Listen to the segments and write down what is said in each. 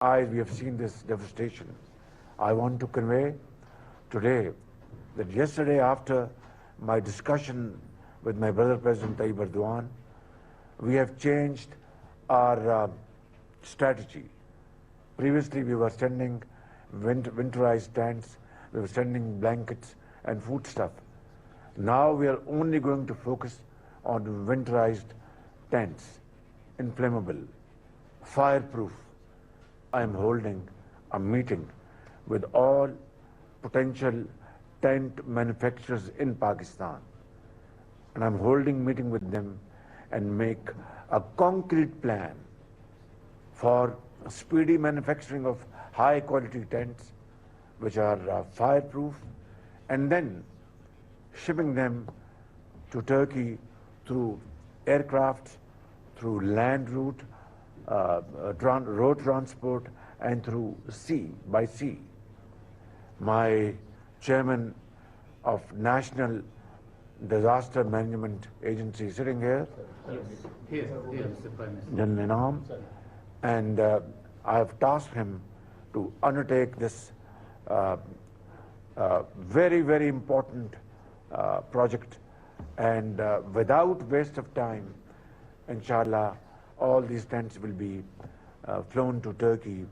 We have seen this devastation. I want to convey today that yesterday, after my discussion with my brother President Tayyip Erdogan, we have changed our strategy. Previously, we were sending winterized tents, we were sending blankets and food stuff. Now we are only going to focus on winterized tents, inflammable, fireproof. I am holding a meeting with all potential tent manufacturers in Pakistan. And I'm holding meeting with them and make a concrete plan for speedy manufacturing of high quality tents which are fireproof, and then shipping them to Turkey through aircraft, through land route, road transport, and through by sea. My chairman of National Disaster Management Agency sitting here, Here, Mr. Prime Minister. General Inam, and I have tasked him to undertake this very, very important project, and without waste of time, inshallah, all these tents will be flown to Turkey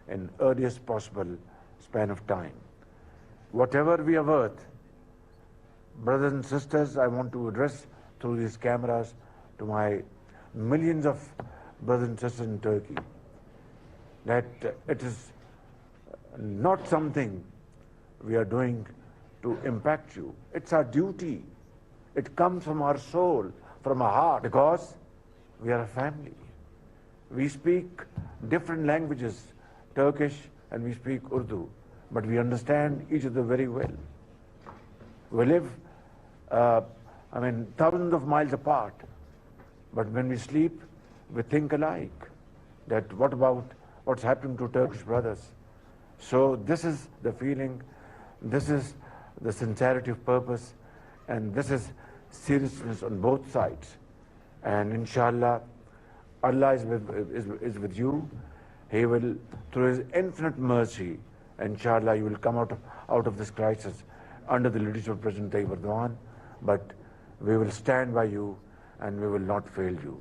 in earliest possible span of time. Whatever we are worth, brothers and sisters, I want to address through these cameras to my millions of brothers and sisters in Turkey that it is not something we are doing to impact you. It's our duty. It comes from our soul, from our heart, because we are a family. We speak different languages, Turkish and we speak Urdu, but we understand each other very well. We live, thousands of miles apart, but when we sleep, we think alike. That what about what's happening to Turkish brothers? So this is the feeling, this is the sincerity of purpose, and this is seriousness on both sides. And inshallah, Allah is with you. He will, through His infinite mercy, inshallah, you will come out of this crisis under the leadership of President Tayyip Erdogan. But we will stand by you and we will not fail you.